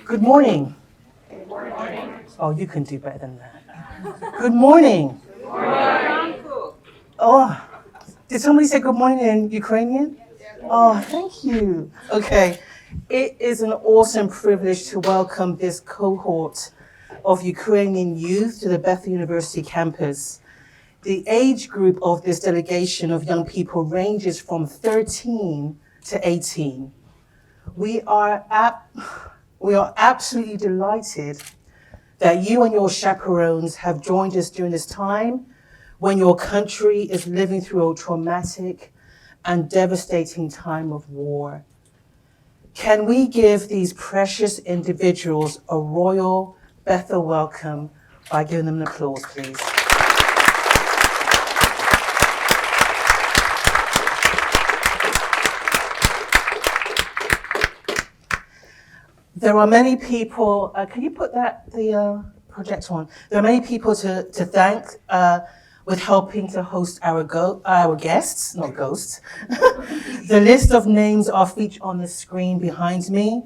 Good morning. Good morning. Oh, you can do better than that. Good morning. Good morning. Oh, did somebody say good morning in Ukrainian? Oh, thank you. Okay. It is an awesome privilege to welcome this cohort of Ukrainian youth to the Bethel University campus. The age group of this delegation of young people ranges from 13 to 18. We are absolutely delighted that you and your chaperones have joined us during this time when your country is living through a traumatic and devastating time of war. Can we give these precious individuals a royal Bethel welcome by giving them an applause, please? There are many people, can you put the project on? There are many people to thank with helping to host our guests, not ghosts. The list of names are featured on the screen behind me.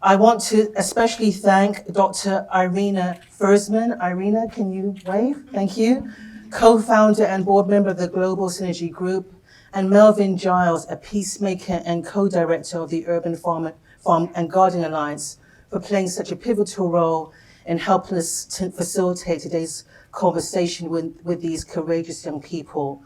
I want to especially thank Dr. Irina Fersman. Irina, can you wave? Thank you. Co-founder and board member of the Global Synergy Group, and Melvin Giles, a peacemaker and co-director of the Urban Farm and Garden Alliance, for playing such a pivotal role in helping us to facilitate today's conversation with these courageous young people.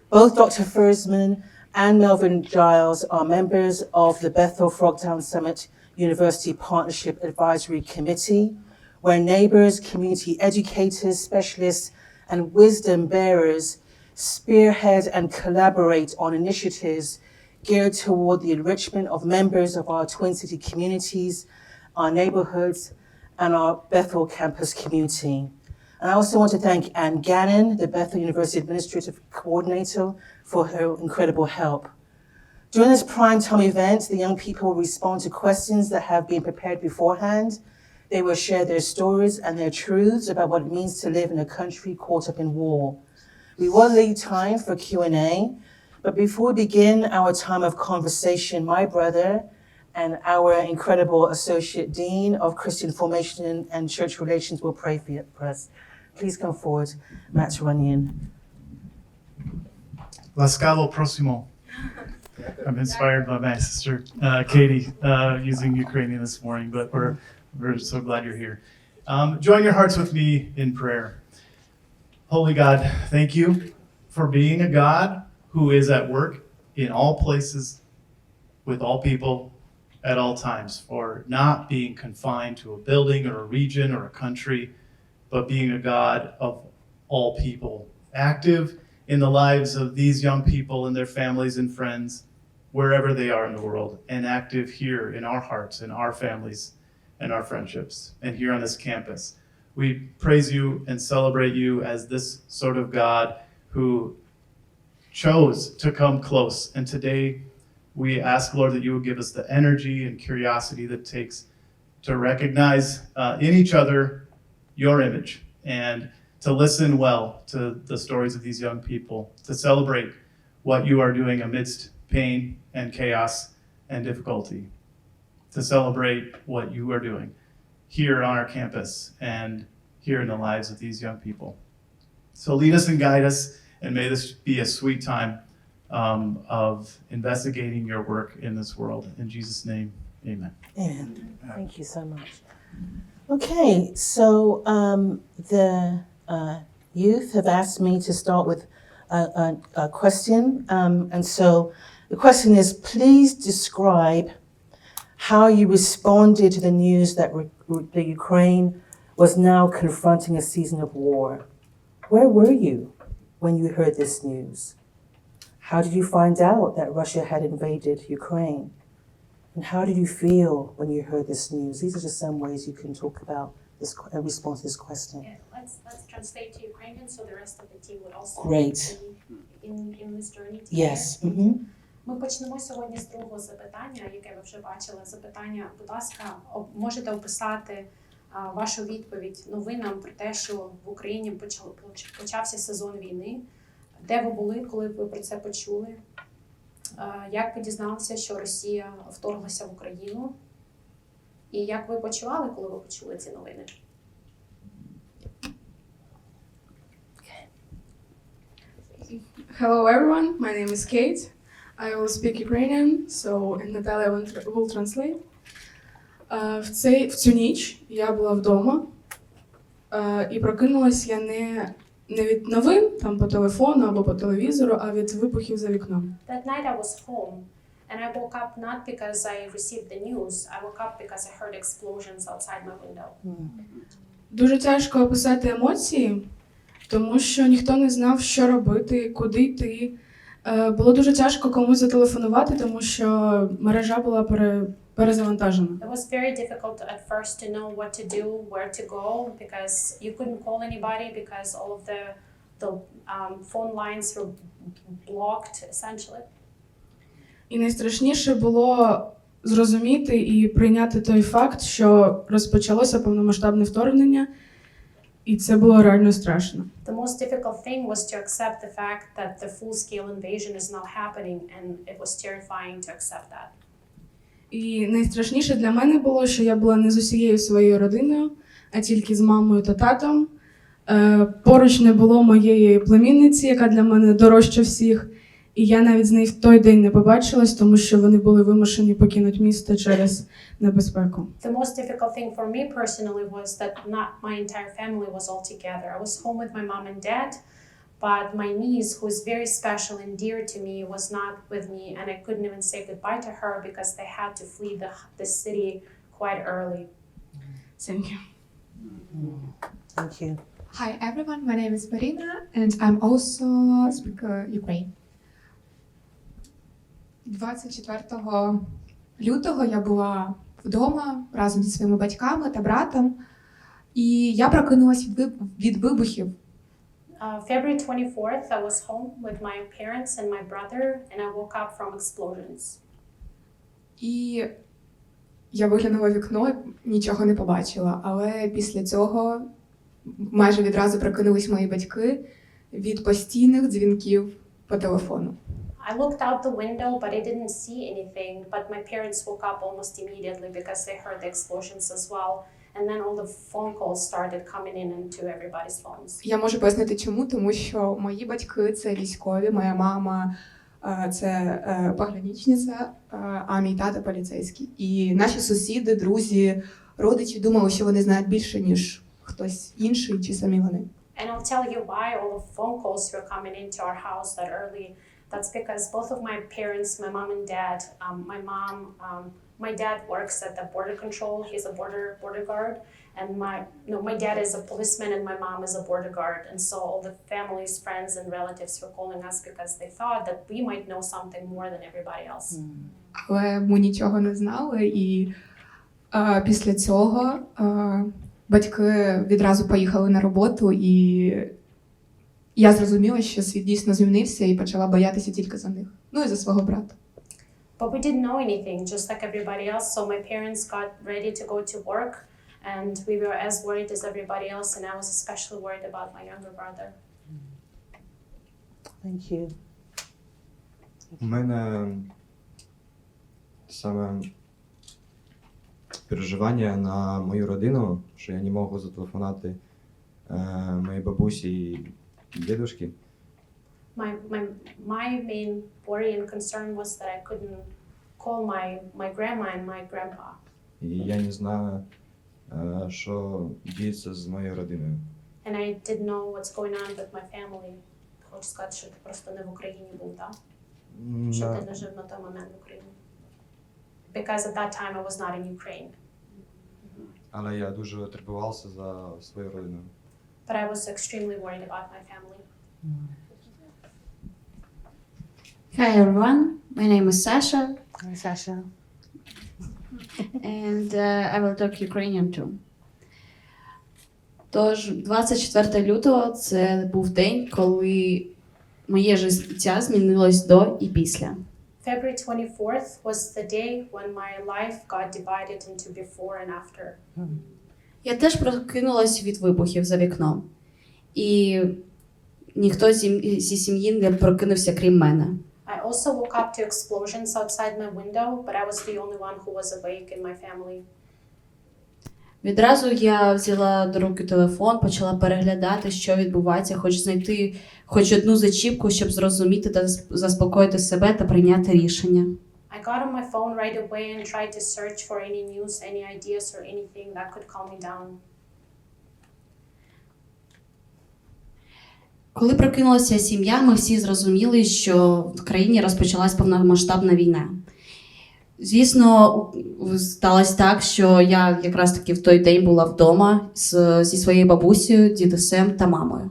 Both Dr. Fersman and Melvin Giles are members of the Bethel Frogtown Summit University Partnership Advisory Committee, where neighbors, community educators, specialists, and wisdom bearers spearhead and collaborate on initiatives geared toward the enrichment of members of our Twin City communities, our neighborhoods, and our Bethel campus community. And I also want to thank Ann Gannon, the Bethel University Administrative Coordinator, for her incredible help. During this Primetime event, the young people will respond to questions that have been prepared beforehand. They will share their stories and their truths about what it means to live in a country caught up in war. We will leave time for Q&A, but before we begin our time of conversation, my brother and our incredible Associate Dean of Christian Formation and Church Relations will pray for us. Please come forward, Matt Runyon. Lascavo Prosimo. I'm inspired by my sister Katie using Ukrainian this morning, but we're so glad you're here. Join your hearts with me in prayer. Holy God, thank you for being a God who is at work in all places, with all people, at all times, for not being confined to a building or a region or a country, but being a God of all people, active in the lives of these young people and their families and friends, wherever they are in the world, and active here in our hearts, in our families, and our friendships, and here on this campus. We praise you and celebrate you as this sort of God who chose to come close. And today we ask, Lord, that you will give us the energy and curiosity that it takes to recognize in each other your image, and to listen well to the stories of these young people, to celebrate what you are doing amidst pain and chaos and difficulty, to celebrate what you are doing here on our campus and here in the lives of these young people. So lead us and guide us, and may this be a sweet time of investigating your work in this world. In Jesus' name, amen. Amen. Thank you so much. Okay, so the youth have asked me to start with a question. And so the question is, please describe how you responded to the news that the Ukraine was now confronting a season of war. Where were you when you heard this news? How did you find out that Russia had invaded Ukraine? And how did you feel when you heard this news? These are just some ways you can talk about this and respond to this question. Yeah, let's translate to Ukrainian so the rest of the team would also Great. be in this journey together. Yes. Mm-hmm. Ми почнемо сьогодні з другого запитання, яке ви вже бачили. Запитання, будь ласка, можете описати вашу відповідь новинам про те, що в Україні почався сезон війни. Де ви були, коли ви про це почули? Як ви дізналися, що Росія вторглася в Україну? І як ви почували, коли ви почули ці новини? Hello everyone, my name is Kate. I will speak Ukrainian, so Natalia will translate. В цю ніч я була вдома, і прокинулась я не від новин, там по телефону або по телевізору, а від вибухів за вікном. That night I was home, and I woke up not because I received the news, I woke up because I heard explosions outside my window. Дуже тяжко описати емоції, тому що ніхто не знав, що робити, куди йти. Було дуже тяжко комусь зателефонувати, тому що мережа була перезавантажена. It was very difficult at first to know what to do, where to go, because you couldn't call anybody because all of the phone lines were blocked essentially. І найстрашніше було зрозуміти і прийняти той факт, що розпочалося повномасштабне вторгнення, і це було реально страшно. The most difficult thing was to accept the fact that the full-scale invasion is now happening, and it was terrifying to accept that. І найстрашніше для мене було, що я була не з усією своєю родиною, а тільки з мамою та татом. Поруч не було моєї племінниці, яка для мене дорожча всіх. І я навіть з нею в той день не побачилась, тому що вони були вимушені покинути місто через небезпеку. The most difficult thing for me personally was that not my entire family was all together. I was home with my mom and dad, but my niece, who is very special and dear to me, was not with me, and I couldn't even say goodbye to her because they had to flee the city quite early. Thank you. Thank you. Hi everyone, my name is Marina and I'm also speaker Ukraine. 24 лютого я була вдома разом зі своїми батьками та братом, і я прокинулась від вибухів. February 24th, I was home with my parents and my brother, and I woke up from explosions. І я виглянула в вікно і нічого не побачила, але після цього майже відразу прокинулись мої батьки від постійних дзвінків по телефону. I looked out the window, but I didn't see anything. But my parents woke up almost immediately because they heard the explosions as well. And then all the phone calls started coming in into everybody's phones. Я можу пояснити чому, тому що мої батьки – це військові, моя мама – це пограничниця, а мій тато – поліцейський. І наші сусіди, друзі, родичі думали, що вони знають більше, ніж хтось інший чи самі вони. And I'll tell you why all the phone calls were coming into our house that early. That's because both of my parents, my mom and dad, my dad works at the border control. He's a border guard, and my dad is a policeman, and my mom is a border guard. And so all the families, friends, and relatives were calling us because they thought that we might know something more than everybody else. Але ми нічого не знали, і після цього батьки відразу поїхали на роботу, і я зрозуміла, що світ дійсно змінився і почала боятися тільки за них. Ну і за свого брата. But we didn't know anything, just like everybody else. So my parents got ready to go to work, and we were as worried as everybody else, and I was especially worried about my younger brother. Thank you. У мене саме переживання на мою родину, що я не можу зателефонувати моїй бабусі і дідушці. My main worry and concern was that I couldn't call my grandma and my grandpa. І я не знаю, що діється з моєю родиною. And I didn't know what's going on with my family. Хочу сказати, що ти просто не в Україні був, так? Що ти не жив на той момент в Україні. Because at that time I was not in Ukraine. Але я дуже турбувався за свою родину. But I was extremely worried about my family. Hi everyone, my name is Sasha Hi, Sasha. and I will talk Ukrainian too. Тож, 24 лютого це був день, коли моє життя змінилось до і після. February 24th was the day when my life got divided into before and after. Я теж прокинулась від вибухів за вікном. І ніхто зі сім'ї не прокинувся, крім мене. I also woke up to explosions outside my window, but I was the only one who was awake in my family. Відразу я взяла до руки телефон, почала переглядати, що відбувається, хоч знайти хоч одну зачіпку, щоб зрозуміти та заспокоїти себе та прийняти рішення. I got on my phone right away and tried to search for any news, any ideas or anything that could calm me down. Коли прокинулася сім'я, ми всі зрозуміли, що в країні розпочалась повномасштабна війна. Звісно, сталося так, що я якраз таки в той день була вдома зі своєю бабусею, дідусем та мамою.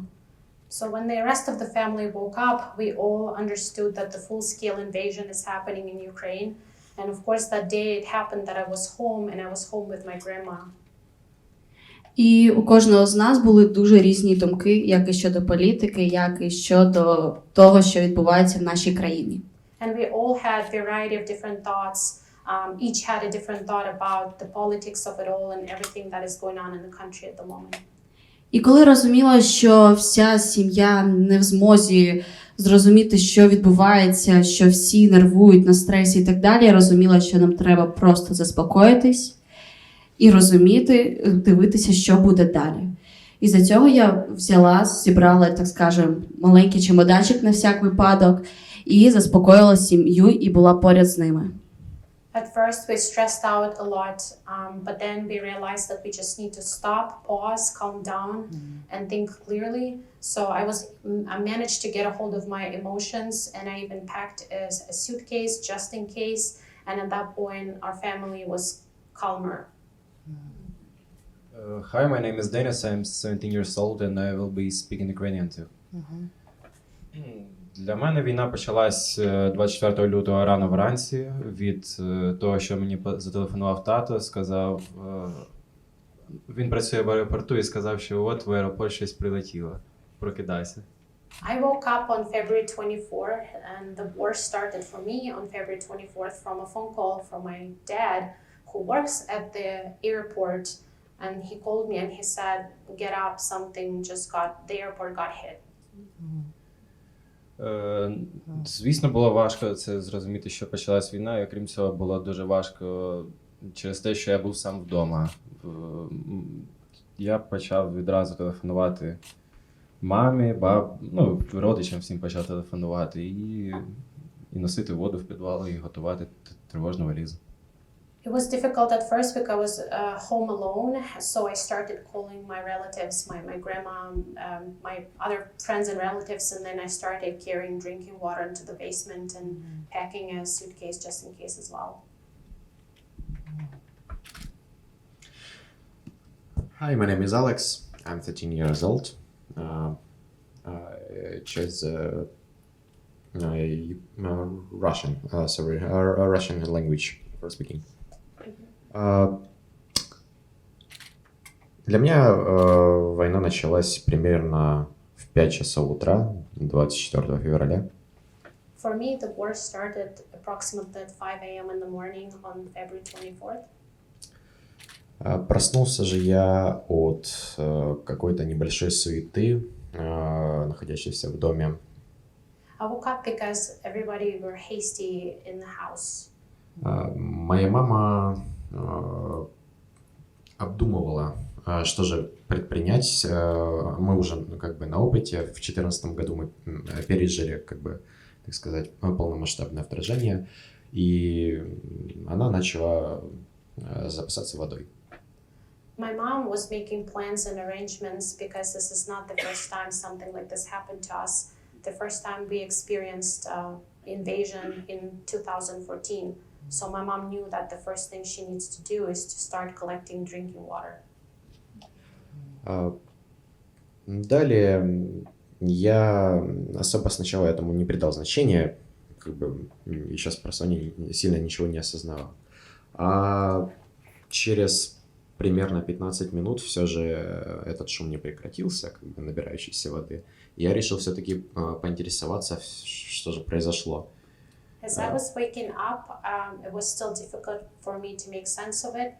So when the rest of the family woke up, we all understood that the full-scale invasion is happening in Ukraine. And of course that day it happened that I was home and I was home with my grandma. І у кожного з нас були дуже різні думки, як і щодо політики, як і щодо того, що відбувається в нашій країні. And we all had variety of different thoughts. Each had a different thought about the politics of it all and everything that is going on in the country at the moment. І коли розуміла, що вся сім'я не в змозі зрозуміти, що відбувається, що всі нервують на стресі і так далі, я розуміла, що нам треба просто заспокоїтись і розуміти, дивитися, що буде далі. І за цього я зібрала, так скажемо, маленький чемоданчик на всяк випадок і заспокоїла сім'ю і була поряд з ними. At first we stressed out a lot, but then we realized that we just need to stop, pause, calm down, and think clearly. So I managed to get a hold of my emotions, and I even packed a suitcase just in case. And at that point, our family was calmer. Hi, my name is Denis, I'm 17 years old and I will be speaking Ukrainian too. Для мене війна почалась 24 лютого рано вранці від того, що мені зателефонував тато, сказав, він працює в аеропорту і сказав, що от в аеропорт щось прилетіло, прокидайся. I woke up on February 24th, and the war started for me on February 24th from a phone call from my dad, who works at the airport, and he called me and he said, "Get up! The airport got hit." Звісно, було важко це зрозуміти, що почалась війна, і окрім цього було дуже важко через те, що я був сам вдома. Я почав відразу телефонувати мамі, родичам всім почав телефонувати і носити воду в підвал і готувати тривожну валізу. It was difficult at first because I was home alone, so I started calling my relatives, my grandma, my other friends and relatives, and then I started carrying drinking water into the basement and packing a suitcase just in case as well. Hi, my name is Alex. I'm 13 years old. I chose Russian language for speaking. Для меня война началась примерно в 5 часов утра 24 февраля. For me, the war started approximately at 5 a.m. in the morning on February 24th. Проснулся же я от какой-то небольшой суеты, находящейся в доме. I woke up because everybody were hasty in the house. Моя мама обдумывала, что же предпринять. Мы уже на опыте. В 2014 году мы пережили, так сказать, полномасштабное вторжение, и она начала запасаться водой. My mom was making plans and arrangements because this is not the first time something like this happened to us. The first time we experienced invasion in 2014. So my mom knew that the first thing she needs to do is to start collecting drinking water. Далее я особо сначала этому не придал значения, и сейчас просто сильно ничего не осознавал. А через примерно 15 минут все же этот шум не прекратился, набирающейся воды. Я решил все-таки поинтересоваться, что же произошло. As I was waking up, it was still difficult for me to make sense of it,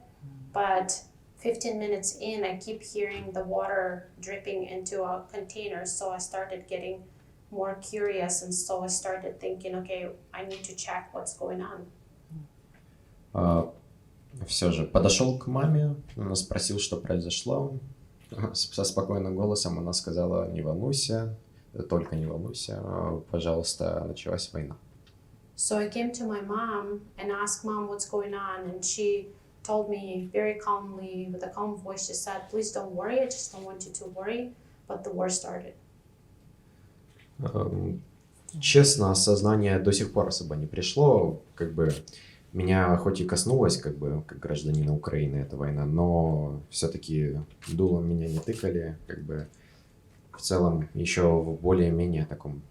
but 15 minutes in, I keep hearing the water dripping into a container, so I started getting more curious, and so I started thinking, okay, I need to check what's going on. все же подошел к маме, спросил, что произошло. Со спокойным голосом она сказала: не волнуйся, только не волнуйся, пожалуйста, началась война. So I came to my mom and asked mom what's going on, and she told me very calmly, with a calm voice, she said, please don't worry, I just don't want you to worry, but the war started. Честно, осознание до сих пор особо не пришло, как бы меня хоть и коснулась, как бы, как гражданина Украины эта война, но все-таки дулом меня не тыкали, как бы в целом еще в более-менее таком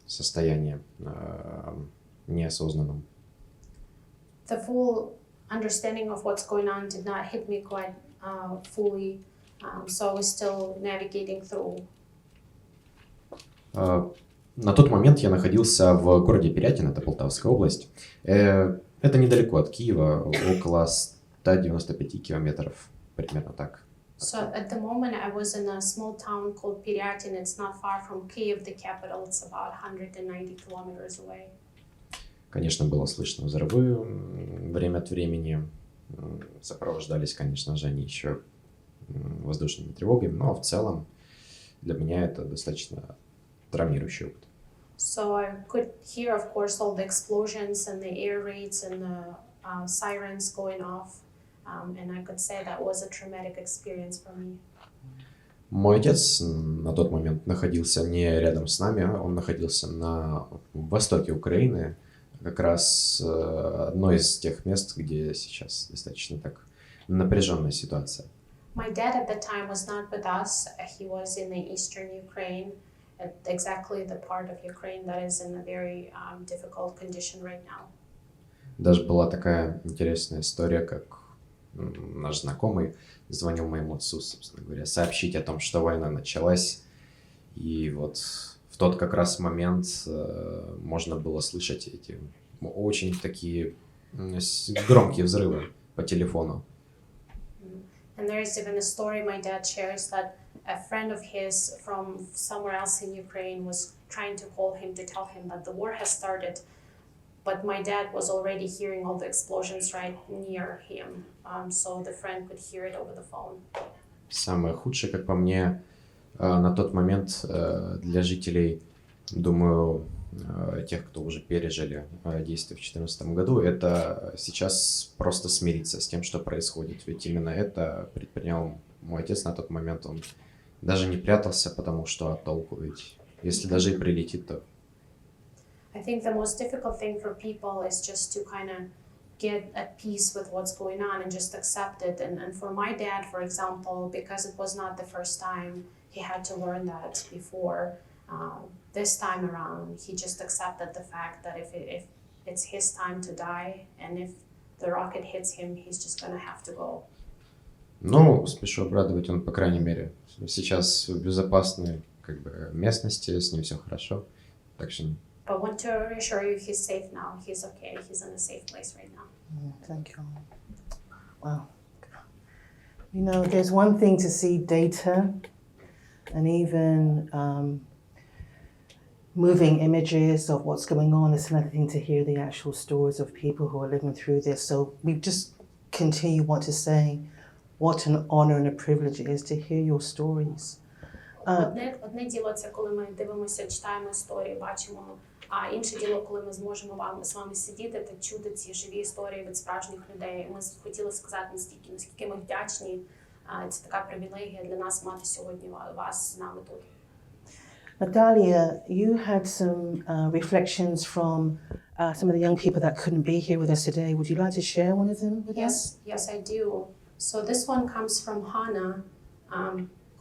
состоянии неосознанном. The full understanding of what's going on did not hit me quite fully, so I was still navigating through. На тот момент я находился в городе Пирятин, это Полтавская область. Это недалеко от Киева, около 195 километров, примерно так. So at the moment I was in a small town called Piryatin. It's not far from Kyiv, the capital. It's about 190 kilometers away. Конечно, было слышно взрывы время от времени. Сопровождались, конечно же, они еще воздушными тревогами, но в целом для меня это достаточно травмирующий опыт. So I could hear, of course, all the explosions and the air raids and the sirens going off, and I could say that was a traumatic experience for me. Мой отец на тот момент находился не рядом с нами, он находился на востоке Украины, как раз одно из тех мест, где сейчас достаточно так напряженная ситуация. My dad at that time was not with us. He was in the eastern Ukraine, at exactly the part of Ukraine that is in a very difficult condition right now. Даже была такая интересная история, как наш знакомый звонил моему отцу, собственно говоря, сообщить о том, что война началась. И вот в тот как раз момент можно было слышать эти очень такие громкие взрывы по телефону. And there is even a story my dad shares that a friend of his from somewhere else in Ukraine was trying to call him to tell him that the war has started, but my dad was already hearing all the explosions right near him, so the friend could hear it over the phone. Самое худшее, как по мне, на тот момент для жителей, думаю, тех, кто уже пережили действия в 2014 году, это сейчас просто смириться с тем, что происходит. Ведь именно это предпринял мой отец на тот момент. Он даже не прятался, потому что толку ведь, если даже и прилетит, то... I think the most difficult thing for people is just to kind of get at peace with what's going on and just accept it. And for my dad, for example, because it was not the first time he had to learn that before, this time around, he just accepted the fact that if it's his time to die, and if the rocket hits him, he's just gonna have to go. Ну, спешу обрадовать, он, по крайней мере, сейчас в безопасной как бы местности, с ним все хорошо, так что... But I want to reassure you, he's safe now. He's okay. He's in a safe place right now. Thank you. Wow. You know, there's one thing to see data and even moving images of what's going on. It's another thing to hear the actual stories of people who are living through this. So we just want to say what an honor and a privilege it is to hear your stories. Одне діло це коли ми дивимося, читаємо історії, бачимо, а інше діло, коли ми зможемо з вами сидіти та чути ці живі історії від справжніх людей. Ми хотіли сказати наскільки ми вдячні. Це така привілегія для нас мати сьогодні вас з нами тут. Natalia, you had some reflections from some of the young people that couldn't be here with us today. Would you like to share one of them with us? Yes, I do. So this one comes from Hannah,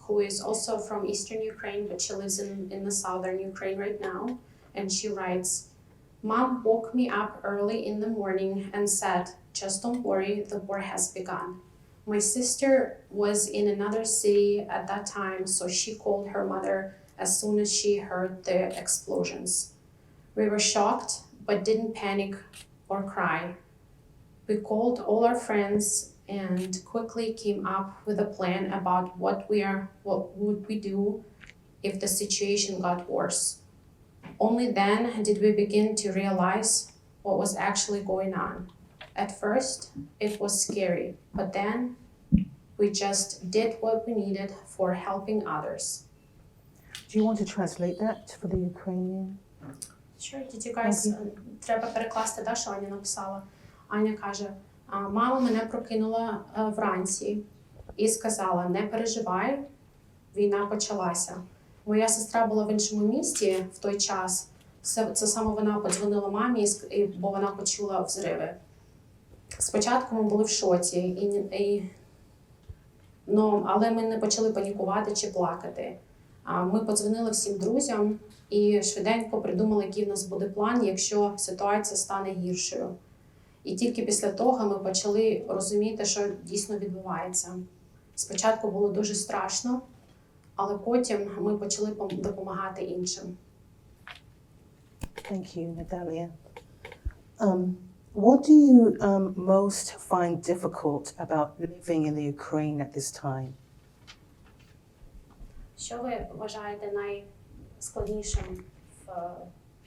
who is also from eastern Ukraine, but she lives in the southern Ukraine right now. And she writes, Mom woke me up early in the morning and said, just don't worry, the war has begun. My sister was in another city at that time, so she called her mother as soon as she heard the explosions. We were shocked, but didn't panic or cry. We called all our friends and quickly came up with a plan about what would we do if the situation got worse. Only then did we begin to realize what was actually going on. At first, it was scary, but then we just did what we needed for helping others. Do you want to translate that for the Ukrainian? Sure, did you guys, треба перекласти, да, що Аня написала. Аня каже, мама мене прокинула вранці і сказала, не переживай, війна почалася. Моя сестра була в іншому місті в той час. Це саме вона подзвонила мамі, бо вона почула взриви. Спочатку ми були в шоці, але ми не почали панікувати чи плакати. Ми подзвонили всім друзям і швиденько придумали, який в нас буде план, якщо ситуація стане гіршою. І тільки після того ми почали розуміти, що дійсно відбувається. Спочатку було дуже страшно, але потім ми почали допомагати іншим. Thank you, Natalia. What do you most find difficult about living in the Ukraine at this time? Що ви вважаєте найскладнішим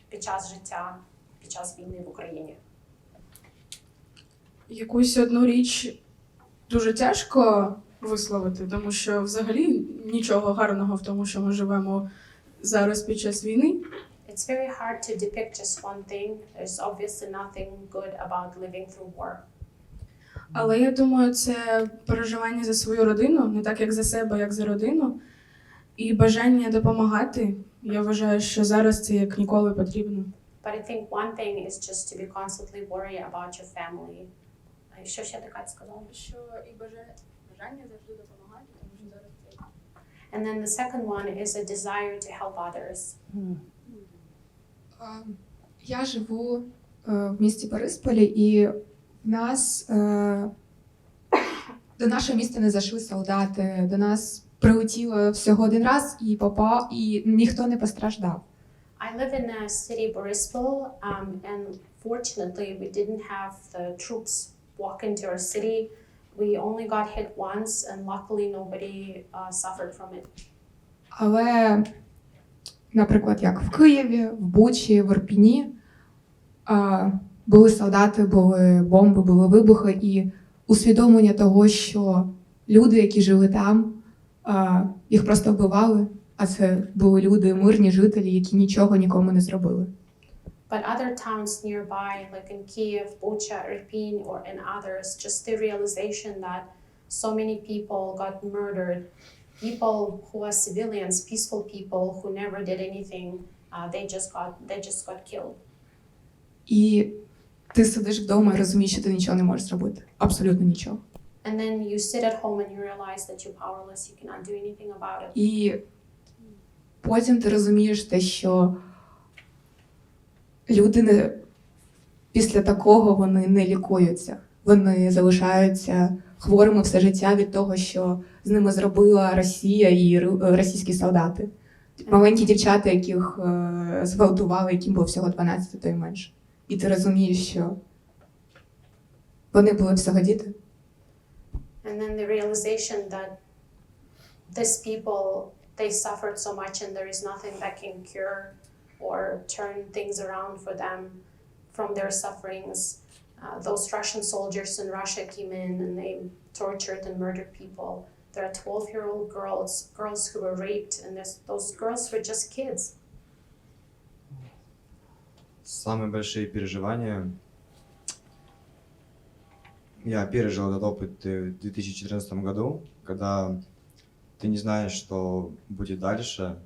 під час життя, під час війни в Україні? Якусь одну річ дуже тяжко висловити, тому що взагалі нічого гарного в тому, що ми живемо зараз під час війни. It's very hard to depict just one thing. There's obviously nothing good about living through war. Але я думаю, це переживання за свою родину, не так як за себе, як за родину. І бажання допомагати. Я вважаю, що зараз це як ніколи потрібно. But I think one thing is just to be constantly worried about your family. Що ще така сказала? Що і бажання завжди допомагати, тому що зараз це. And then the second one is a desire to help others. Я живу в місті Борисполі, і в нас до нашого міста не зайшли солдати, до нас прилетіло всього один раз і ніхто не постраждав. I live in a city, Borispol, and fortunately we didn't have the troops walk into our city. We only got hit once, and luckily nobody suffered from it. Але, наприклад, як в Києві, в Бучі, в Ірпіні, були солдати, були бомби, були вибухи, і усвідомлення того, що люди, які жили там, їх просто вбивали, а це були люди, мирні жителі, які нічого нікому не зробили. But other towns nearby, like in Kiev, Bucha, Irpin, or in others, just the realization that so many people got murdered, people who are civilians, peaceful people who never did anything, they just got killed. І ти сидиш вдома і розумієш, що ти нічого не можеш зробити. Абсолютно нічого. And then you sit at home and you realize that you're powerless, you cannot do anything about it. І потім ти розумієш те, що люди після такого вони не лікуються. Вони залишаються хворими все життя від того, що з ними зробила Росія і російські солдати. Маленькі дівчата, яких зґвалтували, яким було всього 12, то й менше. І ти розумієш, що вони були всього діти. And then the realization that these people, they suffered so much and there is nothing that can cure or turn things around for them from their sufferings. Those Russian soldiers in Russia came in and they tortured and murdered people. There are 12-year-old girls who were raped, and those girls were just kids. Самые большие переживания. Я пережил этот опыт в 2014 году, когда ты не знаешь, что будет дальше.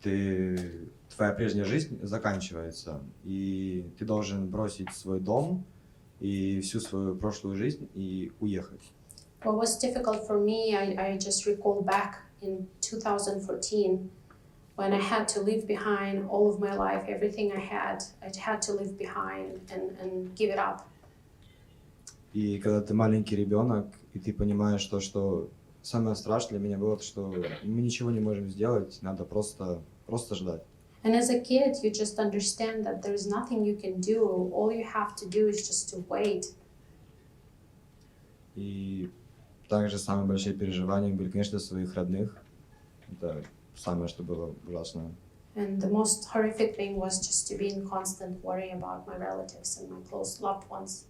Твоя прежняя жизнь заканчивается, и ты должен бросить свой дом и всю свою прошлую жизнь и уехать. What was difficult for me, I just recall back in 2014 when I had to leave behind all of my life, everything I had to leave behind and give it up. И когда ты маленький ребенок, и ты понимаешь то, что самое страшное для меня было, что мы ничего не можем сделать, надо просто ждать. And as a kid, you just understand that there is nothing you can do. All you have to do is just to wait. И также самые большие переживания были, конечно, своих родных. Это самое, что было ужасное. And the most horrific thing was just to be in constant worry about my relatives and my close loved ones.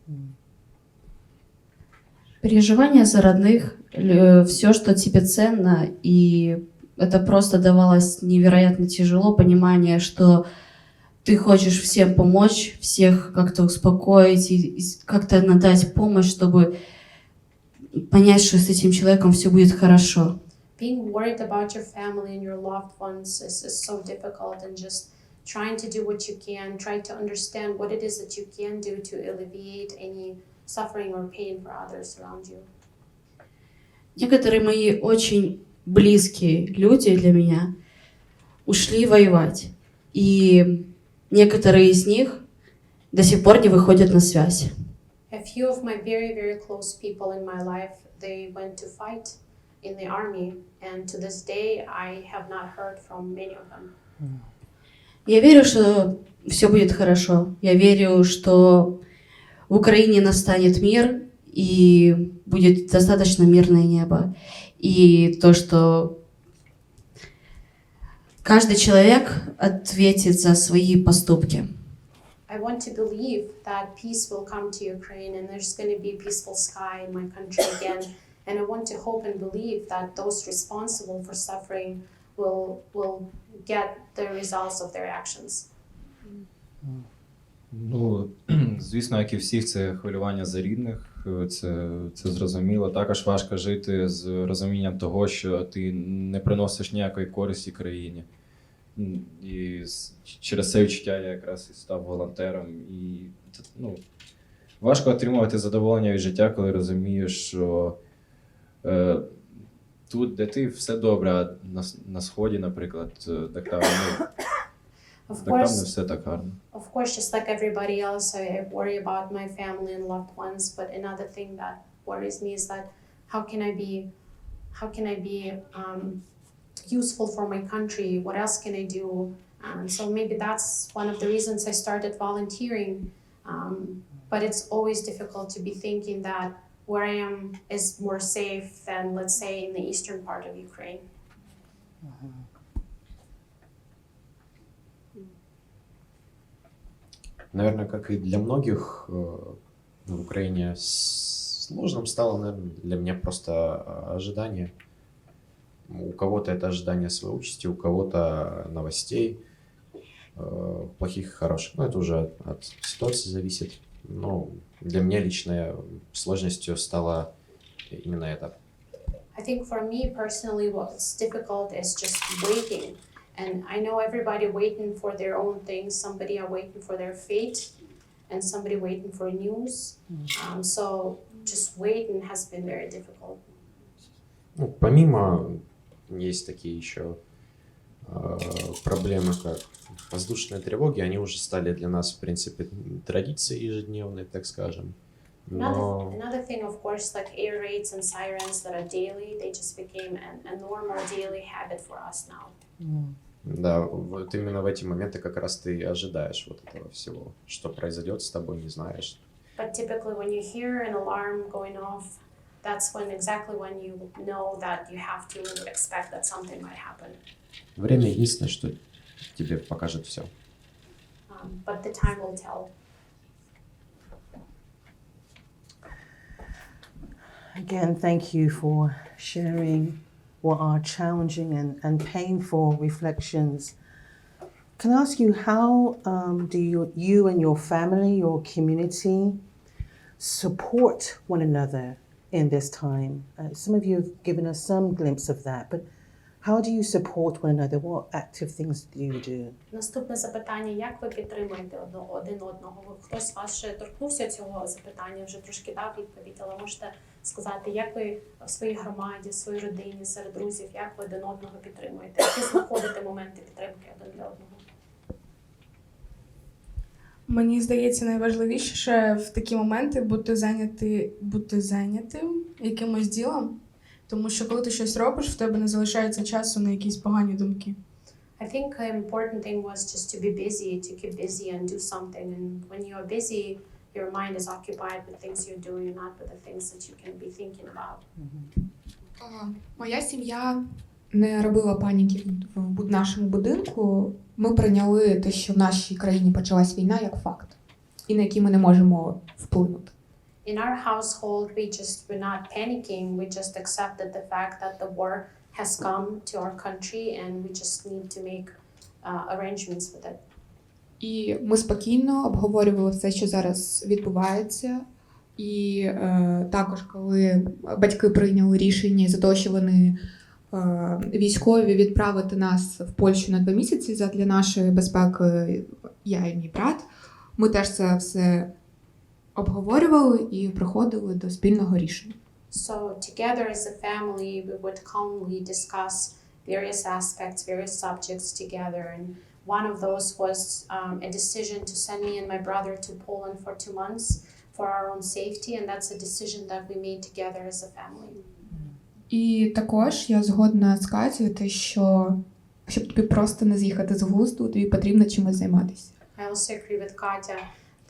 Переживания за родных, все, что тебе ценно, и это просто давалось невероятно тяжело, понимание, что ты хочешь всем помочь, всех как-то успокоить и как-то надать помощь, чтобы понять, что с этим человеком все будет хорошо. Being worried about your family and your loved ones is so difficult, and just trying to do what you can, try to understand what it is that you can do to alleviate any suffering or pain for others around you. Некоторые мои очень близкие люди для меня ушли воевать, и некоторые из них до сих пор не выходят на связь. A few of my very, very close people in my life, they went to fight in the army, and to this day I have not heard from many of them. Я верю, что все будет хорошо. Я верю, что в Украине настанет мир и будет достаточно мирное небо. И то, что каждый человек ответит за свои поступки. I want to believe that peace will come to Ukraine and there's going to be a peaceful sky in my country again. And I want to hope and believe that those responsible for suffering will get the results of their actions. Ну, звісно, як і всіх, це хвилювання за рідних, це зрозуміло. Також важко жити з розумінням того, що ти не приносиш ніякої користі країні. І через це відчуття я якраз і став волонтером. І ну, важко отримувати задоволення від життя, коли розумієш, що тут, де ти, все добре, а на Сході, наприклад, так там не все так гарно. Of course, just like everybody else, I worry about my family and loved ones. But another thing that worries me is that how can I be useful for my country? What else can I do? So maybe that's one of the reasons I started volunteering. But it's always difficult to be thinking that where I am is more safe than, let's say, in the eastern part of Ukraine. Наверное, как и для многих в Украине, сложным стало, наверное, для меня просто ожидание. У кого-то это ожидание своей участи, у кого-то новостей, плохих и хороших. Но это уже от ситуации зависит. Но для меня лично сложностью стало именно это. I think for me personally, what's difficult is just waiting. And I know everybody waiting for their own things. Somebody are waiting for their fate, and somebody waiting for news. So just waiting has been very difficult. Ну, помимо есть такие еще проблемы, как воздушные тревоги. Они уже стали для нас, в принципе, традицией ежедневной, так скажем. Но... Another thing, of course, like air raids and sirens that are daily, they just became a normal daily habit for us now. Да, вот именно в эти моменты как раз ты ожидаешь вот этого всего, что произойдет с тобой, не знаешь. But typically when you hear an alarm going off, that's exactly when you know that you have to expect that something might happen. Время единственное, что тебе покажет все. But the time will tell. Again, thank you for sharing what are challenging and painful reflections. Can I ask you, how do you and your family, your community, support one another in this time? Some of you have given us some glimpse of that, but how do you support one another? What active things do you do? Наступне запитання: як ви підтримуєте один одного? Хтось з вас ще торкнувся цього запитання, вже трошки дав відповідь, але можете сказати, як ви в своїй громаді, в своїй родині, серед друзів, як ви один одного підтримуєте? Які знаходите моменти підтримки один для одного? Мені здається, найважливіше в такі моменти бути зайнятим якимось ділом, тому що коли ти щось робиш, в тебе не залишається часу на якісь погані думки. I think an important thing was just to be busy, to keep busy and do something. And when you are busy, your mind is occupied with things you're doing, not with the things that you can be thinking about. Моя сім'я не робила паніки в нашому будинку. Ми прийняли те, що в нашій країні почалась війна, як факт, і на який ми не можемо вплинути. in our household, we're not panicking. We just accepted the fact that the war has come to our country, and we just need to make arrangements with it. І ми спокійно обговорювали все, що зараз відбувається. І також, коли батьки прийняли рішення за того, що вони військові відправити нас в Польщу на 2 місяці задля нашої безпеки, я і мій брат, ми теж це все обговорювали і приходили до спільного рішення. So together as a family, we would calmly discuss various aspects, various subjects together. And one of those was a decision to send me and my brother to Poland for 2 months for our own safety. And that's a decision that we made together as a family. І також я згодна з Катєю, те, що щоб тобі просто не з'їхати з глузду, тобі потрібно чимось займатися. I also agree with Katya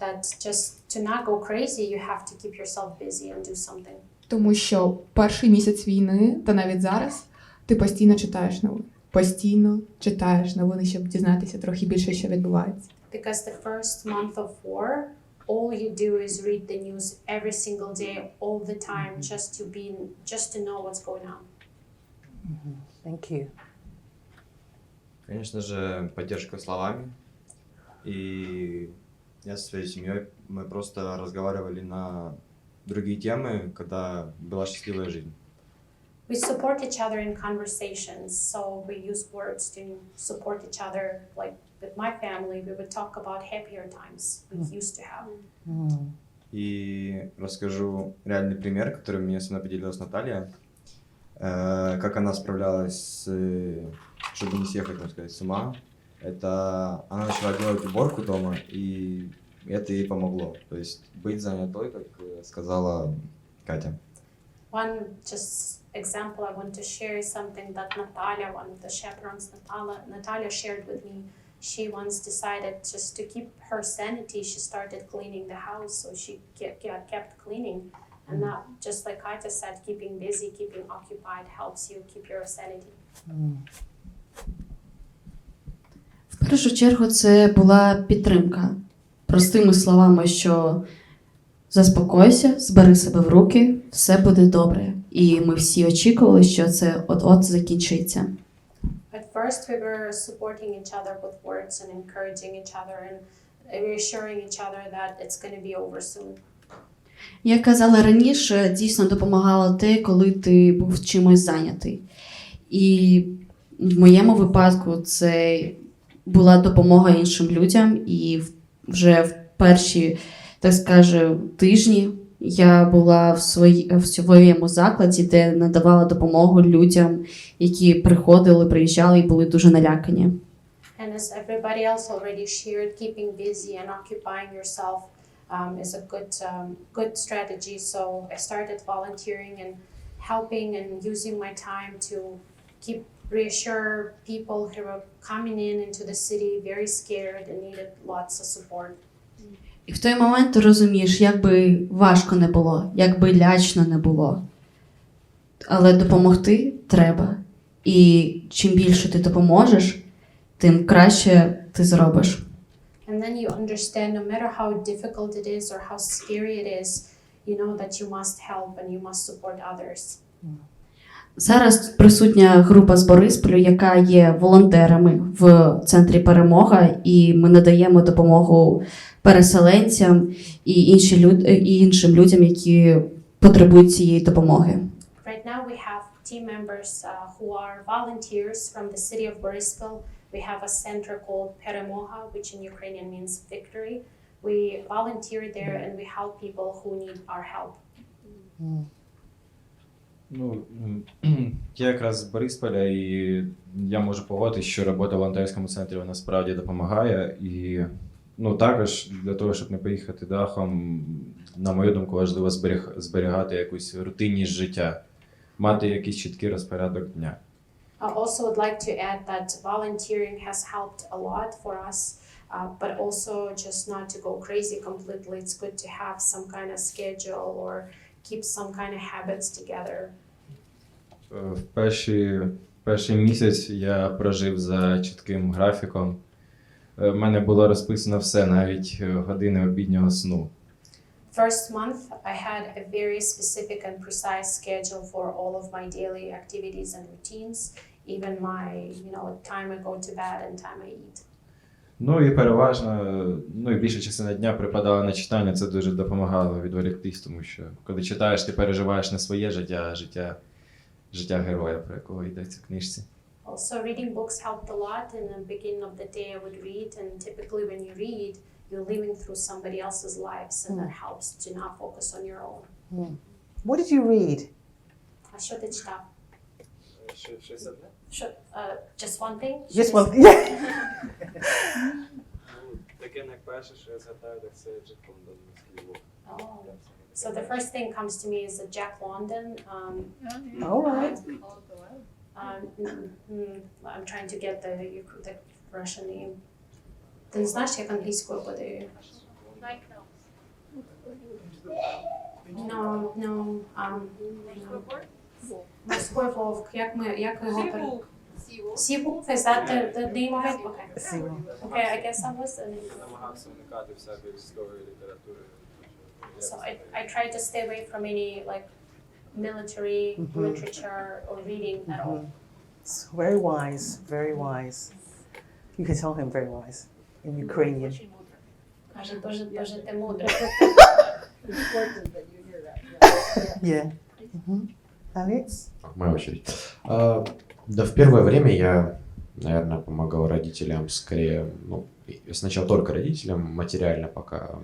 that just to not go crazy, you have to keep yourself busy and do something. Тому що перший місяць війни, та навіть зараз, ти постійно читаєш новини. Постійно читаєш новини, щоб дізнатися трохи більше, що відбувається. Because the first month of war, all you do is read the news every single day, all the time, just to know what's going on. Thank you. Конечно же, поддержка словами. И я со своей семьей, мы просто разговаривали на другие темы, когда была счастливая жизнь. We support each other in conversations, so we use words to support each other. Like with my family, we would talk about happier times we used to have. И расскажу реальный пример, который мне со мной поделилась Наталья, как она справлялась, чтобы не съехать, так сказать, с ума. Это она начала делать уборку дома, и это ей помогло. То есть быть занятой, как сказала Катя. One just example I want to share is something that Natalia, one of the chaperones, Natalia shared with me. She once decided just to keep her sanity, she started cleaning the house, so she kept cleaning. And that, just like Katya said, keeping busy, keeping occupied helps you keep your sanity. В першу чергу це була підтримка. Простими словами, що заспокойся, збери себе в руки, все буде добре. І ми всі очікували, що це от-от закінчиться. At first we were supporting each other with words and encouraging each other and reassuring each other that it's going to be over soon. Як казала раніше, дійсно допомагало те, коли ти був чимось зайнятий. І в моєму випадку це була допомога іншим людям, і вже в перші, так скажу, тижні я була в своєму закладі, де надавала допомогу людям, які приїжджали і були дуже налякані. And as everybody else already shared, keeping busy and occupying yourself is a good strategy. So I started volunteering and helping and using my time to reassure people who were coming into the city very scared and needed lots of support. І в той момент ти розумієш, як би важко не було, як би лячно не було. Але допомогти треба. І чим більше ти допоможеш, тим краще ти зробиш. And then you understand no matter how difficult it is or how scary it is, you know that you must help and you must support others. Зараз тут присутня група з Борисполю, яка є волонтерами в центрі «Перемога», і ми надаємо допомогу переселенцям і іншим людям, які потребують цієї допомоги. Right now we have team members who are volunteers from the city of Borispil. We have a center called Перемога, which in Ukrainian means victory. We volunteer there and we help people who need our help. Ну, я якраз з Борисполя, і я можу погодитися, що робота в волонтерському центрі вона справді допомагає. І також для того, щоб не поїхати дахом, на мою думку, важливо зберігати якусь рутинність життя, мати якийсь чіткий розпорядок дня. I also would like to add that volunteering has helped a lot for us, but also just not to go crazy completely. It's good to have some kind of schedule or keep some kind of habits together. В перший місяць я прожив за чітким графіком. В мене було розписано все, навіть години обіднього сну. first month, I had a very specific and precise schedule for all of my daily activities and routines, even my, time I go to bed and time I eat. Ну і переважно, і більша частина дня припадала на читання, це дуже допомагало відволіктись, тому що коли читаєш, ти переживаєш не своє життя, а життя героя, про якого йдеться в книжці. Also, reading books helped a lot. In the beginning of the day, I would read, and typically when you read, you're living through somebody else's lives, and that helps to not focus on your own. What did you read? А що ти читав? Щось одне? Just one thing? Just one. Yeah. Таке найперше, що я згадаю, так це Джек Лондон. Oh. So the first thing comes to me is Jack London. All right. I'm trying to get the Russian name. Ти не знаєш, як англійською буде? No. Морський вовк. Як його? Seawolf? Is that the name of it? Okay. Okay, I guess that was the name. Намагався уникати всякої військової літератури. So I try to stay away from any military literature or reading at all. It's very wise, very wise. You can tell him very wise in Ukrainian. Каже, дуже ти мудрий. Yeah. Alex? Моя очередь. Да, в первое время я, наверное, помогал родителям скорее, сначала только родителям, материально пока.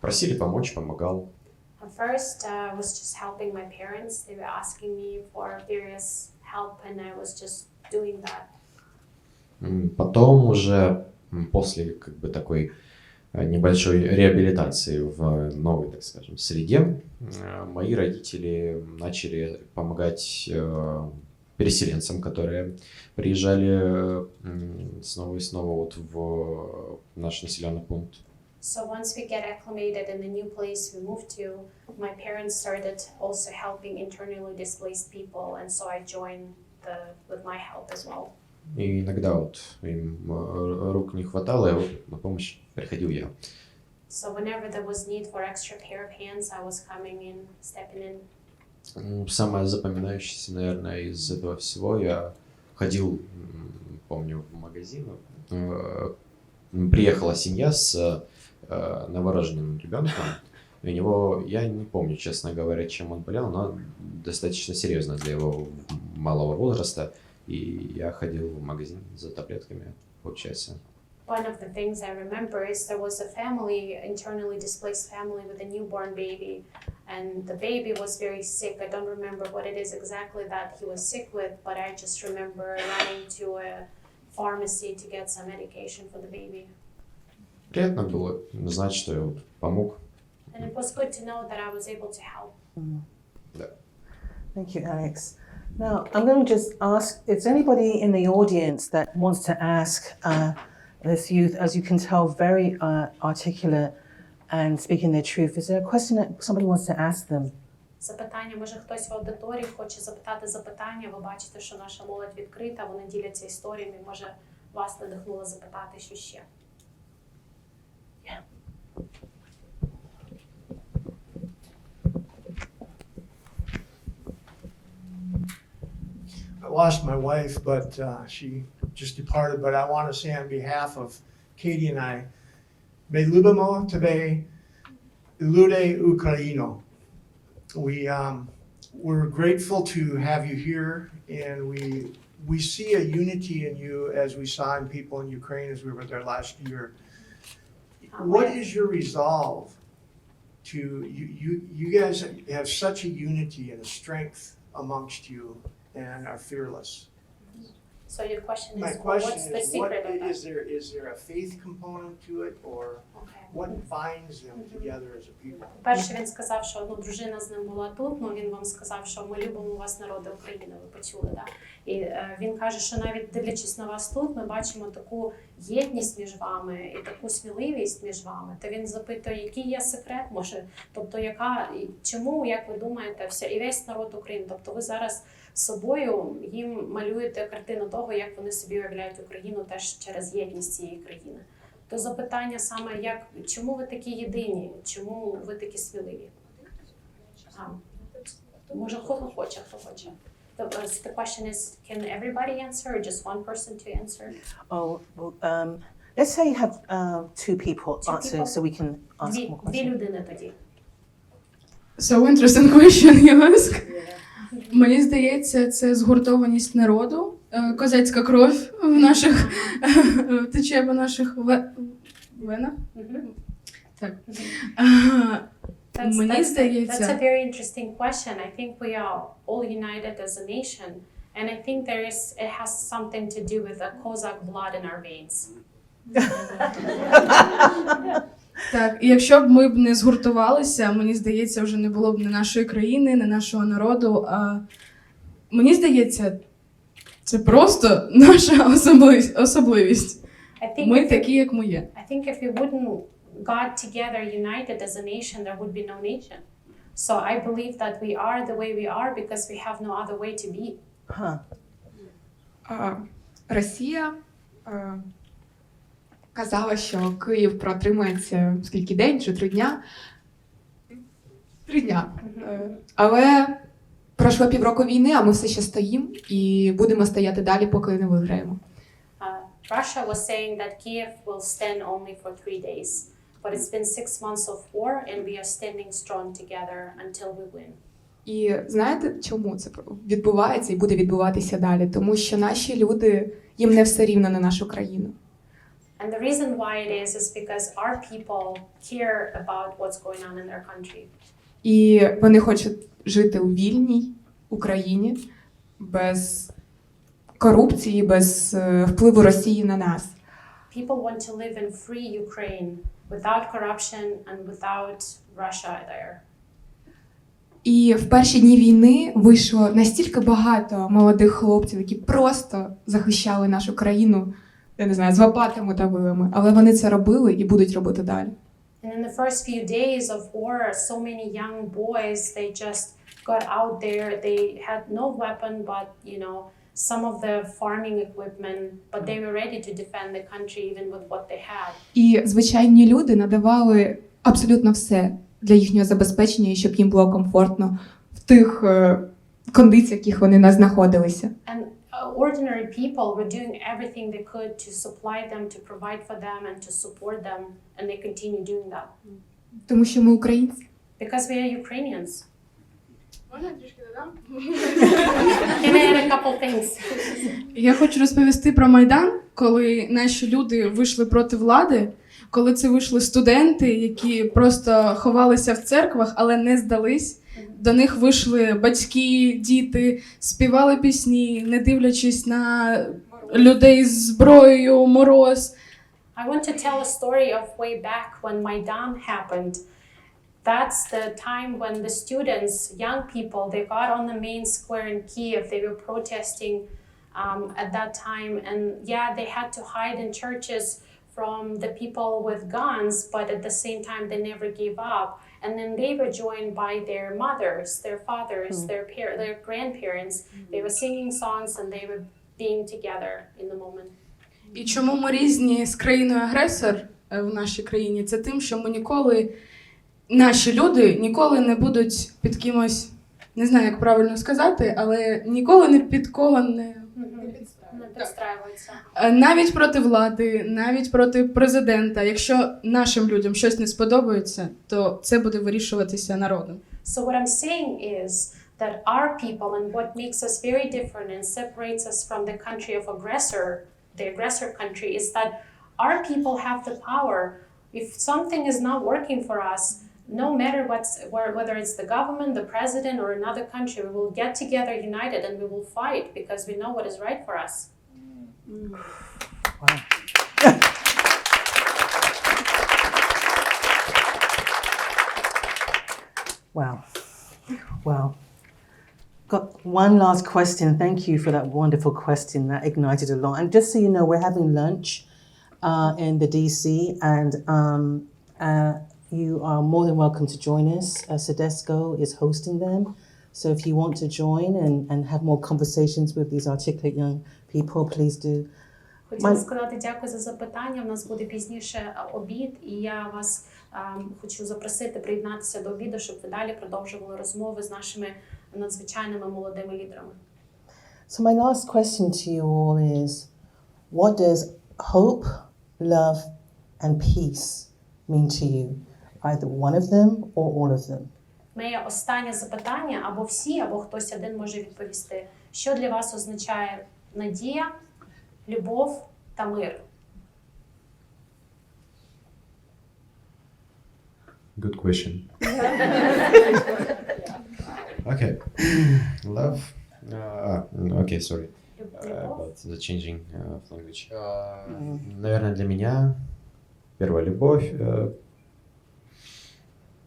Просили помочь, помогал. At first, I was just helping my parents. They were asking me for various help, and I was just doing that. Потом уже после такой небольшой реабилитации в новой, так скажем, среде, мои родители начали помогать переселенцам, которые приезжали снова и снова в наш населенный пункт. So once we get acclimated in the new place we moved to, my parents started also helping internally displaced people, and so I joined with my help as well. И иногда им рук не хватало, и на помощь приходил я. So whenever there was need for extra pair of hands, I was coming in, stepping in. Самое запоминающееся, наверное, из этого всего, я ходил, помню, в магазин, приехала семья с новорожденным ребенком, и у него, я не помню, честно говоря, чем он болел, но достаточно серьезно для его малого возраста. И я ходил в магазин за таблетками, получается. One of the things I remember is there was a family, internally displaced family with a newborn baby, and the baby was very sick. I don't remember what it is exactly that he was sick with, but I just remember running to a pharmacy to get some medication for the baby. Приятно было знать, что я помог. And it was good to know that I was able to help. Да. Thank you, Alex. Now, I'm going to just ask, is anybody in the audience that wants to ask this youth, as you can tell, very articulate and speaking their truth. Is there a question that somebody wants to ask them? Запитання, може хтось в аудиторії хоче запитати запитання, ви бачите, що наша молодь відкрита, вони діляться історіями, може вас надихнуло запитати, що ще? I lost my wife, but she just departed. But I want to say on behalf of Katie and I, my любимо тебе, люди Україно. We're grateful to have you here, and we see a unity in you as we saw in people in Ukraine as we were there last year. What is your resolve to you guys have such a unity and a strength amongst you and are fearless? So your question My is, question what's the is, what secret of that? is there a faith component to it, or Okay. what binds them together as a people? Перше він сказав, що дружина з ним була тут, він вам сказав, що ми любимо вас, народи України, ви почули, да? І він каже, що навіть дивлячись на вас тут, ми бачимо таку єдність між вами і таку сміливість між вами. То він запитує, який є секрет, може, тобто чому, як ви думаєте, і весь народ України, тобто ви зараз собою їм малюєте картину того, як вони собі уявляють Україну теж через єдність цієї країни. то запитання саме як чому ви такі єдині, чому ви такі сміливі? Може, хто хоче. The question is, can everybody answer or just one person to answer? Oh, well, let's say you have two people Two answer, people? so we can ask more Дві questions. людини тоді. So interesting question you ask. Мені здається, це згуртованість народу, козацька кров в наших тече по наших венах. Так. Мені That's a здається, very interesting question. I think we are all united as a nation, and I think it has something to do with the Cossack blood in our veins. так, і якщо б ми б не згуртувалися, мені здається, вже не було б ні нашої країни, ні нашого народу. А мені здається, це просто наша особливість. Ми такі, як ми є. I think if we wouldn't got together united as a nation, there would be no nation. So I believe that we are the way we are because we have no other way to be. Huh. Росія казала, що Київ протримається скільки день чи 3 дня. 3 дня. Але пройшло півроку війни, а ми все ще стоїмо і будемо стояти далі, поки не виграємо. Russia was saying that Kiev will stand only for 3 days. But it's been 6 months of war and we are standing strong together until we win. І знаєте, чому це відбувається і буде відбуватися далі? Тому що наші люди, їм не все рівно на нашу країну. And the reason why it is because our people care about what's going on in their country. І вони хочуть жити у вільній Україні без корупції, без впливу Росії на нас. People want to live in free Ukraine without corruption and without Russia there. І в перші дні війни вийшло настільки багато молодих хлопців, які просто захищали нашу країну, я не знаю, з лопатами та вилами, але вони це робили і будуть робити далі. And in the first few days of war, so many young boys, they just got out there. They had no weapon, but some of the farming equipment, but they were ready to defend the country even with what they had. І звичайні люди надавали абсолютно все для їхнього забезпечення, і щоб їм було комфортно в тих кондиціях, в яких вони знаходилися. And ordinary people were doing everything they could to supply them, to provide for them and to support them, and they continue doing that. Тому що ми українці. Because we are Ukrainians. Можна трішки додам? Can I add a couple things? Я хочу розповісти про Майдан, коли наші люди вийшли проти влади, коли це вийшли студенти, які просто ховалися в церквах, але не здались. До них вийшли батьки, діти, співали пісні, не дивлячись на людей з зброєю, мороз. I want to tell a story of way back when Maidan happened. That's the time when the students, young people, they got on the main square in Kiev. They were protesting at that time. And yeah, they had to hide in churches from the people with guns, but at the same time, they never gave up. And then they were joined by their mothers, their fathers, their grandparents. They were singing songs and they were being together in the moment. І чому ми різні з країною-агресор в нашій країні? Це тим, що ми ніколи, наші люди ніколи не будуть під кимось, не знаю, як правильно сказати, але ніколи не під кого не підстраюються. Навіть проти влади, навіть проти президента. Якщо нашим людям щось не сподобається, то це буде вирішуватися народом. So what I'm saying is that our people and what makes us very different and separates us from the country of the aggressor country is that our people have the power. If something is not working for us, no matter whether it's the government, the president, or another country, we will get together united and we will fight because we know what is right for us. Wow. Wow. Got one last question. Thank you for that wonderful question that ignited a lot. And just so you know, we're having lunch in the DC, and you are more than welcome to join us. Sedesco is hosting them. So if you want to join and have more conversations with these articulate young people, please do Хотіла сказати дякую за запитання. У нас буде пізніше обід, і я вас хочу запросити приєднатися до обіду, щоб ви далі продовжували розмови з нашими надзвичайними молодими лідерами. So my last question to you all is, what does hope, love and peace mean to you? Either one of them or all of them? Моє останнє запитання, або всі, або хтось один може відповісти. Що для вас означає надія, любов та мир? Good question. Okay. Love. Okay, sorry. About the changing of language. Наверное, для меня первая любовь.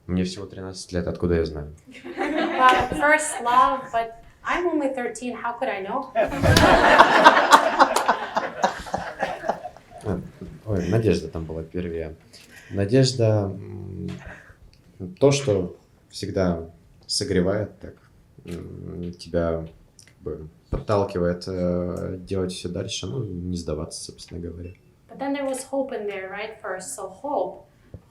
Мне всего 13 лет, откуда я знаю? First love, but I'm only 13, how could I know? Ой, Надежда там была первее. Надежда, то, что всегда согревает, так, тебя как бы подталкивает делать все дальше, ну, не сдаваться, собственно говоря. But then there was hope in there, right? First, so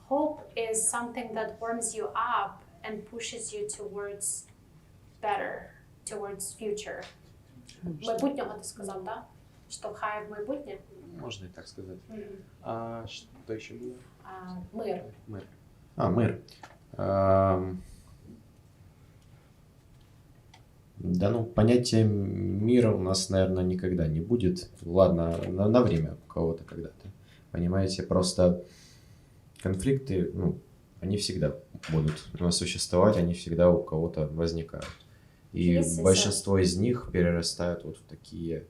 hope is something that warms you up and pushes you towards better, towards future. Майбутнього ти сказав, да? Штовхає в майбутнє? Можно и так сказать. А что еще было? Мир. Мир. Да, ну, понятия мира у нас, наверное, никогда не будет. Ладно, на время у кого-то когда-то. Понимаете, просто конфликты, ну, они всегда будут существовать, они всегда у кого-то возникают. И большинство из них перерастают вот в такие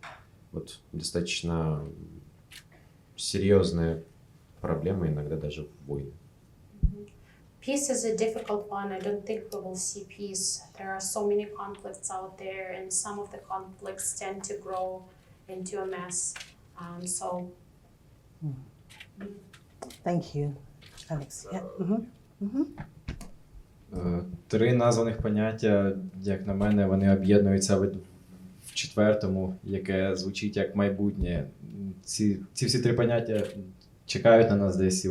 вот достаточно серьезные проблемы, иногда даже в войны. Peace is a difficult one. I don't think we will see peace. There are so many conflicts out there, and some of the conflicts tend to grow into a mess. Thank you, Alex. Yeah. Три названих поняття, як на мене, вони об'єднуються в четвертому, яке звучить як майбутнє. Ці всі три поняття чекають на нас десь, і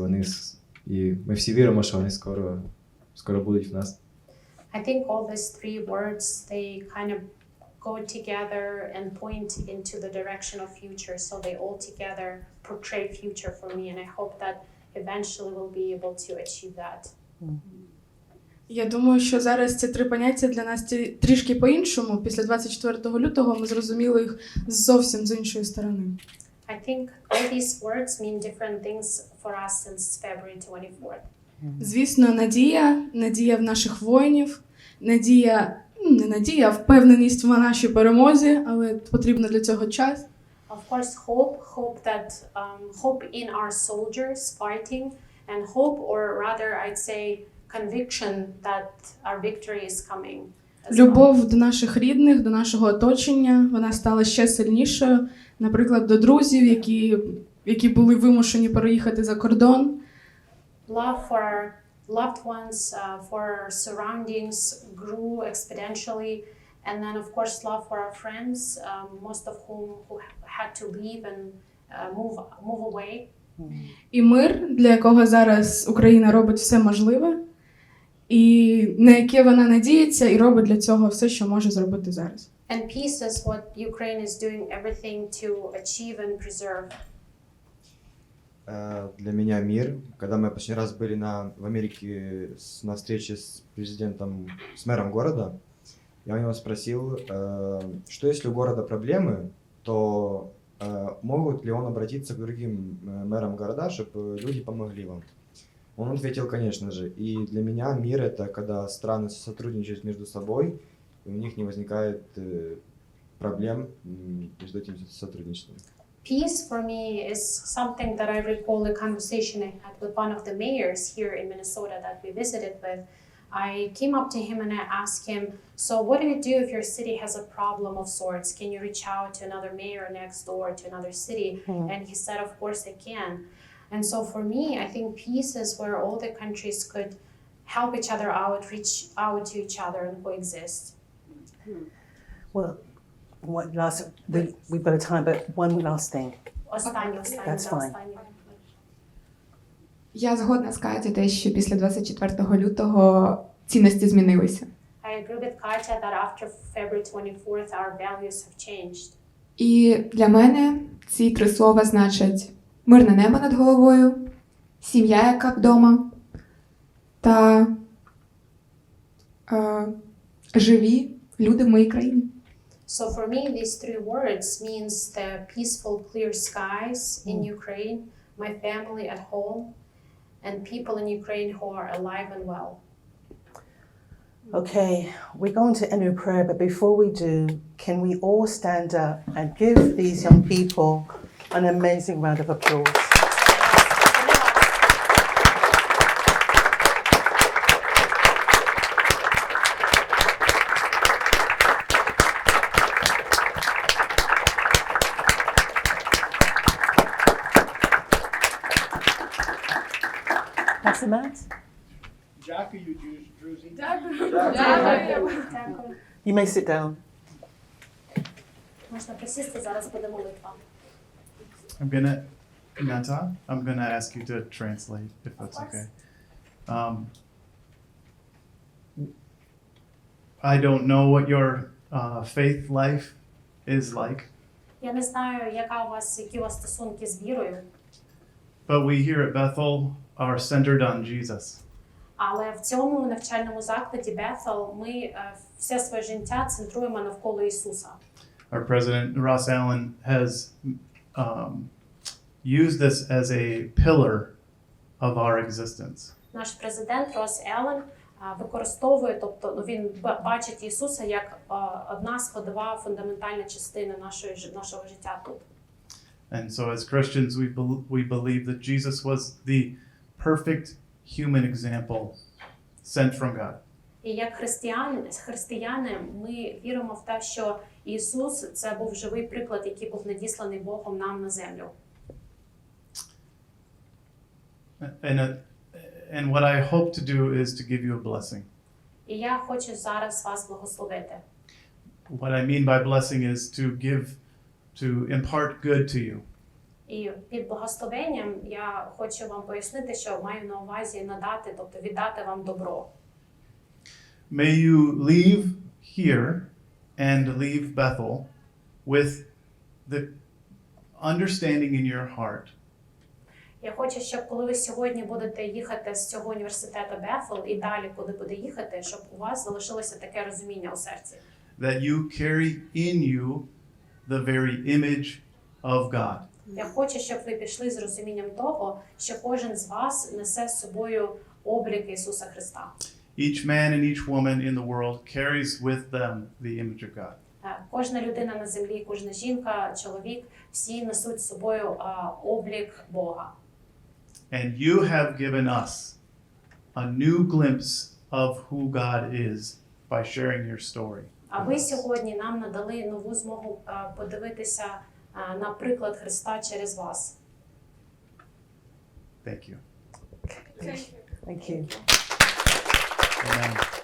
ми всі віримо, що вони скоро будуть в нас. I think all these three words, they kind of go together and point into the direction of future. So they all together portray future for me, and I hope that eventually we'll be able to achieve that. Я думаю, що зараз ці три поняття для нас трішки по-іншому. Після 24 лютого ми зрозуміли їх зовсім з іншої сторони. I think all these words mean different things for us since February 24th. Звісно, надія в наших воїнів, не надія, а впевненість в нашій перемозі, але потрібно для цього час. Of course, hope in our soldiers fighting, and hope, or rather I'd say conviction that our victory is coming. Любов до наших рідних, до нашого оточення, вона стала ще сильнішою. Наприклад, до друзів, які були вимушені переїхати за кордон. Love for our loved ones, for our surroundings grew exponentially. And then, of course, love for our friends, most of whom who had to leave and move away. І мир, для якого зараз Україна робить все можливе, і на яке вона надіється і робить для цього все, що може зробити зараз. And peace is what Ukraine is doing everything to achieve and preserve. Для меня мир, когда мы последний раз были в Америке на встрече с президентом, с мэром города, я у него спросил, что если у города проблемы, то могут ли он обратиться к другим мэрам города, чтобы люди помогли вам. Он ответил, конечно же. И для меня мир — это когда страны сотрудничают между собой, и у них не возникает проблем между этим сотрудничеством. Peace for me is something that I recall a conversation I had with one of the mayors here in Minnesota that we visited with. I came up to him and I asked him, so what do you do if your city has a problem of sorts? Can you reach out to another mayor next door, to another city? And he said, of course I can. And so for me, I think peace is where all the countries could help each other out, reach out to each other and coexist. Well, we've got a time, but one last thing. Останнє. That's fine. Я згодна з Каті те, що після 24 лютого цінності змінилися. I agree with Katya that after February 24th our values have changed. І для мене ці 3 слова значать мирне небо над головою, сім'я, яка вдома, та живі люди в моїй країні. So for me, these 3 words means the peaceful, clear skies in Ukraine, my family at home, and people in Ukraine who are alive and well. Okay, we're going to end with prayer, but before we do, can we all stand up and give these young people an amazing round of applause? Pastor Matt? Дякую, друзі. Дякую. You may sit down. Можна присісти, зараз буде молитва. I'm gonna ask you to translate, if that's okay. I don't know what your faith life is like, Я не знаю, які у вас стосунки з вірою, but we here at Bethel are centered on Jesus. але в цьому навчальному закладі Bethel ми все своє життя центруємо навколо Ісуса. Our president, Ross Allen, has used this as a pillar of our existence. Наш президент Росс Еллен використовує, тобто він бачить Ісуса як одна складова фундаментальна частина нашого життя тут. And so as Christians, we believe that Jesus was the perfect human example sent from God. І як християни ми віримо в те, що Ісус – це був живий приклад, який був надісланий Богом нам на землю. And what I hope to do is to give you a blessing. І я хочу зараз вас благословити. What I mean by blessing is to impart good to you. І під благословенням я хочу вам пояснити, що маю на увазі надати, тобто віддати вам добро. May you leave here and leave Bethel with the understanding in your heart Я хочу, щоб коли ви сьогодні будете їхати з цього університету Bethel і далі, куди буде їхати, щоб у вас залишилося таке розуміння у серці. that you carry in you the very image of God. Я хочу, щоб ви пішли з розумінням того, що кожен з вас несе з собою облік Ісуса Христа. Each man and each woman in the world carries with them the image of God. Кожна людина на землі, кожна жінка, чоловік, всі несуть з собою облік Бога. And you have given us a new glimpse of who God is by sharing your story. А ви сьогодні нам надали нову змогу подивитися на приклад Христа через вас. Thank you. Thank you. Amen.